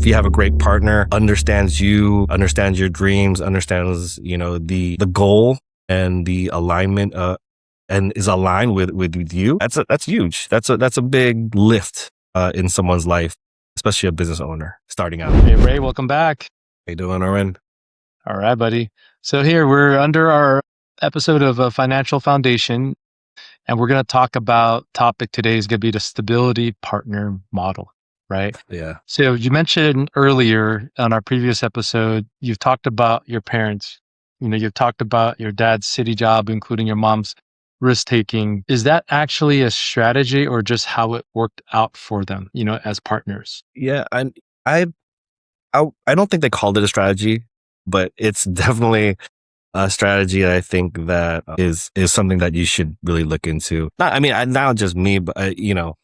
if you have a great partner, understands you, understands your dreams, understands, the goal and the alignment, and is aligned with you, that's huge. That's a big lift in someone's life, especially a business owner starting out. Hey, Ray, welcome back. How you doing, Erwin? All right, buddy. So here we're under our episode of a Financial Foundation, and we're going to talk about topic today is going to be the stability partner model, right? Yeah. So you mentioned earlier on our previous episode, you've talked about your parents. You've talked about your dad's city job, including your mom's risk taking. Is that actually a strategy or just how it worked out for them, as partners? Yeah, I I don't think they called it a strategy, but it's definitely a strategy that I think that is something that you should really look into. Not just me, but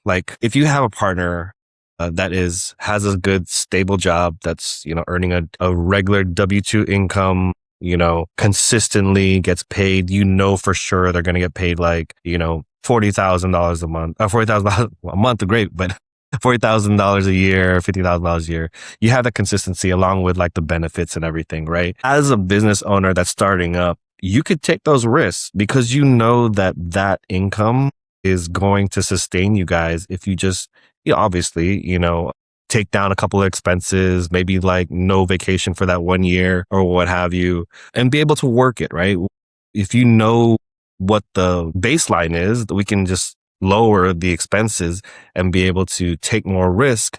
like if you have a partner that has a good stable job that's earning a regular W-2 income, consistently gets paid, for sure they're going to get paid like $40,000 a month, $40,000 a month, great, but $40,000 a year, $50,000 a year. You have the consistency along with like the benefits and everything, right? As a business owner that's starting up, you could take those risks because that income is going to sustain you guys if you just, obviously, take down a couple of expenses, maybe like no vacation for that 1 year or what have you, and be able to work it, right? If you know what the baseline is, we can just lower the expenses and be able to take more risk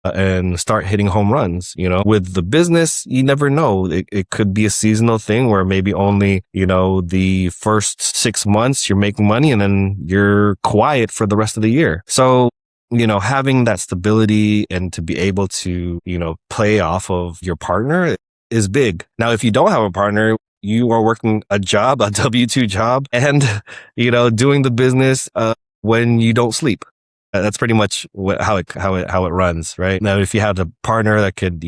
and start hitting home runs. With the business, you never know. It could be a seasonal thing where maybe only, the first 6 months you're making money and then you're quiet for the rest of the year. So, having that stability and to be able to, play off of your partner is big. Now, if you don't have a partner, you are working a job, a W-2 job, and, doing the business, when you don't sleep. That's pretty much how it runs, right? Now, if you have a partner that could,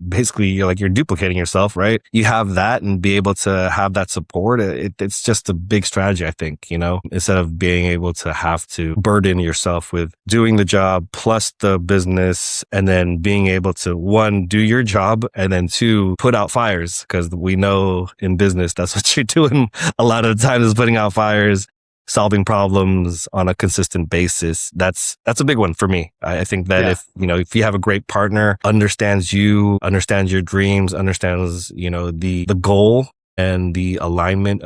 basically you're duplicating yourself, right? You have that and be able to have that support. It's just a big strategy, I think, instead of being able to have to burden yourself with doing the job plus the business and then being able to, one, do your job and then two, put out fires. Because we know in business, that's what you're doing a lot of the time is putting out fires, solving problems on a consistent basis. That's a big one for me. I think that if you have a great partner, understands you, understands your dreams, understands, the goal and the alignment,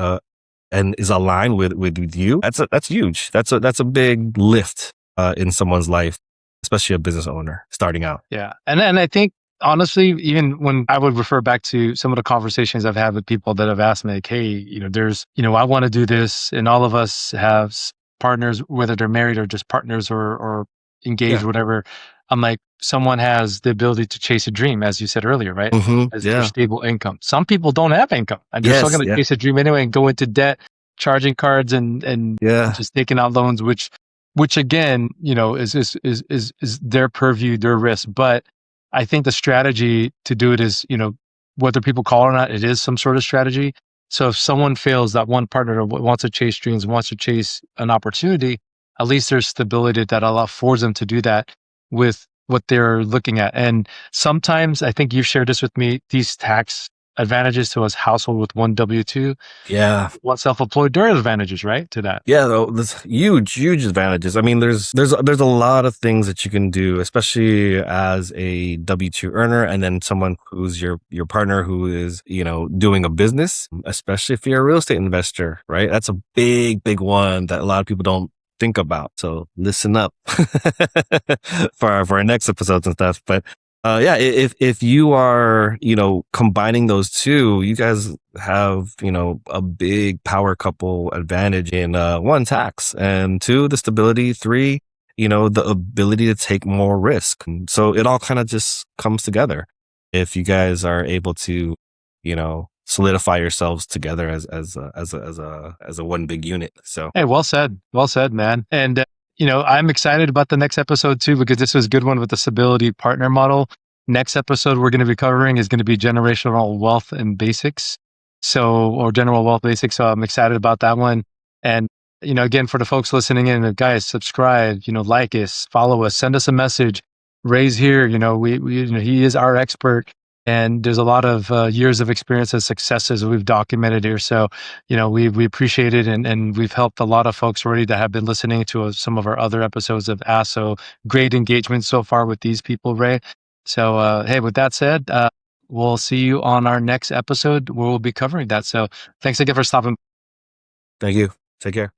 and is aligned with you, that's huge. That's a big lift, in someone's life, especially a business owner starting out. Yeah. And I think, honestly, even when I would refer back to some of the conversations I've had with people that have asked me, like, hey, I want to do this. And all of us have partners, whether they're married or just partners or engaged, whatever. I'm like, someone has the ability to chase a dream, as you said earlier, right? As their stable income. Some people don't have income and they're still going to chase a dream anyway and go into debt, charging cards and just taking out loans, which again, is their purview, their risk. But I think the strategy to do it is, whether people call it or not, it is some sort of strategy. So if someone feels that one partner wants to chase dreams, wants to chase an opportunity, at least there's stability that affords them to do that with what they're looking at. And sometimes, I think you've shared this with me, these tax advantages to us household with one W-2. Yeah. One self-employed, there are advantages, right, to that? Yeah, though, there's huge advantages. I mean, there's a lot of things that you can do, especially as a W-2 earner and then someone who's your partner who is, doing a business, especially if you're a real estate investor, right? That's a big one that a lot of people don't think about. So listen up for our next episodes and stuff. But if you are, combining those two, you guys have, a big power couple advantage in, one, tax, and two, the stability, three, the ability to take more risk. And so it all kind of just comes together if you guys are able to, solidify yourselves together as a one big unit. So, hey, well said, man. And I'm excited about the next episode too, because this was a good one with the stability partner model. Next episode we're going to be covering is going to be generational wealth and basics. Or general wealth basics. So I'm excited about that one. And, again, for the folks listening in, guys, subscribe, like us, follow us, send us a message. Ray's here, he is our expert, and there's a lot of years of experience and successes we've documented here. So, we appreciate it, and we've helped a lot of folks already that have been listening to some of our other episodes of Ask. So great engagement so far with these people, Ray. So, hey, with that said, we'll see you on our next episode where we'll be covering that. So thanks again for stopping. Thank you. Take care.